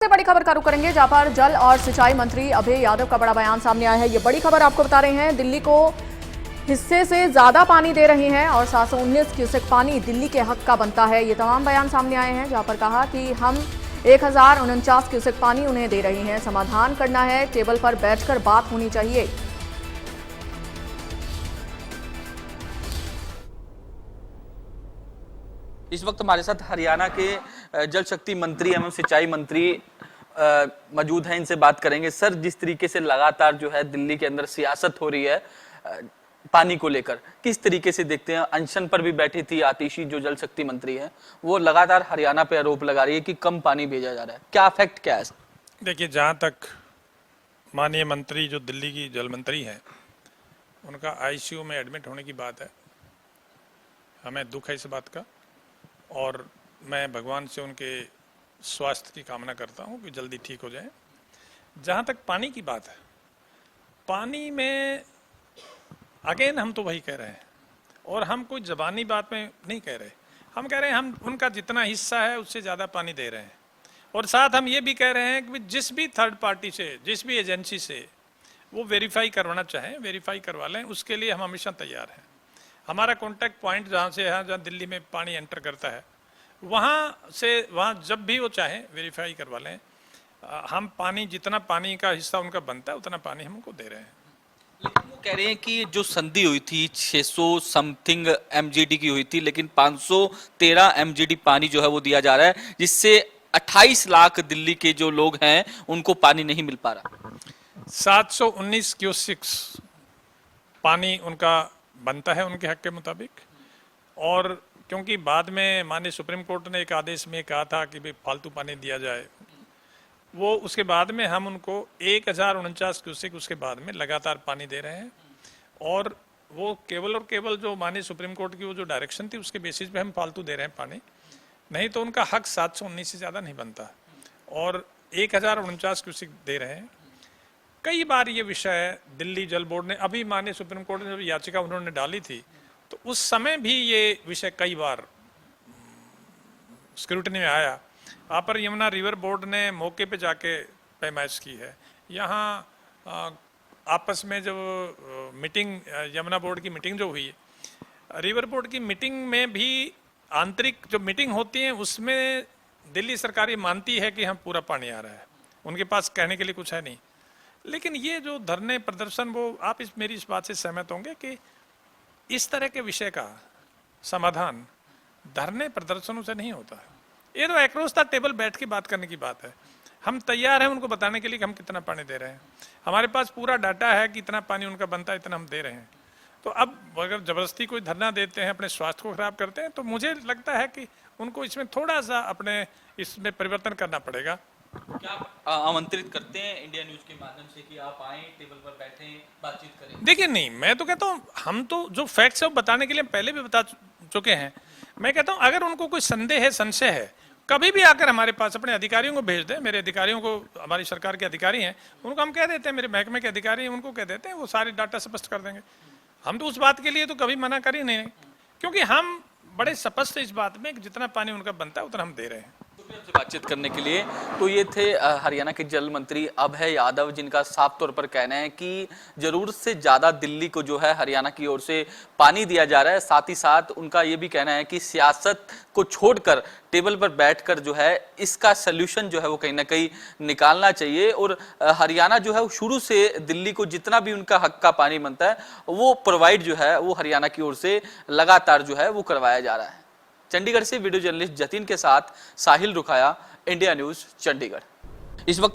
से बड़ी खबर का रुख करेंगे, जहां पर जल और सिंचाई मंत्री अभय यादव का बड़ा बयान सामने आया है। ये बड़ी खबर आपको बता रहे हैं। दिल्ली को हिस्से से ज्यादा पानी दे रही हैं और 719 क्यूसेक पानी दिल्ली के हक का बनता है। ये तमाम बयान सामने आए हैं, जहां पर कहा कि हम 1049 क्यूसेक पानी उन्हें दे रही हैं। समाधान करना है, टेबल पर बैठकर बात होनी चाहिए। इस वक्त हमारे साथ हरियाणा के जल शक्ति मंत्री एवं सिंचाई मंत्री मौजूद हैं। इनसे बात करेंगे। सर, जिस तरीके से लगातार जो है दिल्ली के अंदर सियासत हो रही है पानी को लेकर, किस तरीके से देखते हैं? अनशन पर भी बैठी थी आतिशी जो जल शक्ति मंत्री है, वो लगातार हरियाणा पे आरोप लगा रही है कि कम पानी भेजा जा रहा है। क्या इफेक्ट क्या है? देखिए, जहाँ तक माननीय मंत्री जो दिल्ली की जल मंत्री हैं, उनका आईसीयू में एडमिट होने की बात है, हमें दुख है इस बात का और मैं भगवान से उनके स्वास्थ्य की कामना करता हूँ कि जल्दी ठीक हो जाए। जहाँ तक पानी की बात है, पानी में अगेन हम तो वही कह रहे हैं और हम कोई ज़बानी बात में नहीं कह रहे। हम कह रहे हैं हम उनका जितना हिस्सा है उससे ज़्यादा पानी दे रहे हैं और साथ हम ये भी कह रहे हैं कि जिस भी थर्ड पार्टी से, जिस भी एजेंसी से वो वेरीफाई करवाना चाहें, वेरीफाई करवा लें, उसके लिए हम हमेशा तैयार हैं। हमारा कॉन्टैक्ट पॉइंट जहाँ से है, जहाँ दिल्ली में पानी एंटर करता है, वहाँ से वहाँ जब भी वो चाहें वेरीफाई करवा लें। हम पानी, जितना पानी का हिस्सा उनका बनता है उतना पानी हम उनको दे रहे हैं। लेकिन वो कह रहे हैं कि जो संधि हुई थी 600 समथिंग एमजीडी की हुई थी, लेकिन 513 एमजीडी पानी जो है वो दिया जा रहा है, जिससे 28 लाख दिल्ली के जो लोग हैं उनको पानी नहीं मिल पा रहा। 719 क्यूसेक्स पानी उनका बनता है उनके हक के मुताबिक, और क्योंकि बाद में माननीय सुप्रीम कोर्ट ने एक आदेश में कहा था कि भाई फालतू पानी दिया जाए, वो उसके बाद में हम उनको 1049 क्यूसेक उसके बाद में लगातार पानी दे रहे हैं। और वो केवल और केवल जो माननीय सुप्रीम कोर्ट की वो जो डायरेक्शन थी उसके बेसिस पे हम फालतू दे रहे हैं पानी, नहीं तो उनका हक 719 से ज़्यादा नहीं बनता और 1049 क्यूसेक दे रहे हैं। कई बार ये विषय दिल्ली जल बोर्ड ने, अभी माननीय सुप्रीम कोर्ट ने जब याचिका उन्होंने डाली थी तो उस समय भी ये विषय कई बार स्क्रूटनी में आया। अपर यमुना रिवर बोर्ड ने मौके पे जाके पैमाइश की है। यहाँ आपस में जो मीटिंग, यमुना बोर्ड की मीटिंग जो हुई, रिवर बोर्ड की मीटिंग में भी आंतरिक जो मीटिंग होती है उसमें दिल्ली सरकार ये मानती है कि हम पूरा पानी आ रहा है, उनके पास कहने के लिए कुछ है नहीं। लेकिन ये जो धरने प्रदर्शन, वो आप मेरी इस बात से सहमत होंगे कि इस तरह के विषय का समाधान धरने प्रदर्शनों से नहीं होता है। ये तो एक्रोस द टेबल बैठ के बात करने की बात है। हम तैयार हैं उनको बताने के लिए कि हम कितना पानी दे रहे हैं, हमारे पास पूरा डाटा है कि इतना पानी उनका बनता है, इतना हम दे रहे हैं। तो अब अगर जबरदस्ती कोई धरना देते हैं, अपने स्वास्थ्य को खराब करते हैं, तो मुझे लगता है कि उनको इसमें थोड़ा सा अपने इसमें परिवर्तन करना पड़ेगा। क्या आप आमंत्रित करते हैं इंडिया न्यूज के माध्यम से कि आप आएं, टेबल पर बैठें, बातचीत करें? देखिए, नहीं, मैं तो कहता हूँ हम तो जो फैक्ट्स है वो बताने के लिए पहले भी बता चुके हैं। मैं कहता हूँ अगर उनको कोई संदेह है, संशय है, कभी भी आकर हमारे पास अपने अधिकारियों को भेज दें। मेरे अधिकारियों को, हमारी सरकार के अधिकारी हैं, उनको हम कह देते हैं, मेरे महकमे के अधिकारी हैं, उनको कह देते हैं, वो सारे डाटा स्पष्ट कर देंगे। हम तो उस बात के लिए तो कभी मना कर ही नहीं, क्योंकि हम बड़े स्पष्ट इस बात में कि जितना पानी उनका बनता है उतना हम दे रहे हैं। से बातचीत करने के लिए तो ये थे हरियाणा के जल मंत्री अभय यादव, जिनका साफ तौर पर कहना है कि जरूरत से ज्यादा दिल्ली को जो है हरियाणा की ओर से पानी दिया जा रहा है। साथ ही साथ उनका ये भी कहना है कि सियासत को छोड़कर टेबल पर बैठकर जो है इसका सल्यूशन जो है वो कहीं ना कहीं निकालना चाहिए। और हरियाणा जो है वो शुरू से दिल्ली को जितना भी उनका हक का पानी बनता है वो प्रोवाइड जो है वो हरियाणा की ओर से लगातार जो है वो करवाया जा रहा है। चंडीगढ़ से वीडियो जर्नलिस्ट जतिन के साथ साहिल रुखाया, इंडिया न्यूज चंडीगढ़। इस वक्त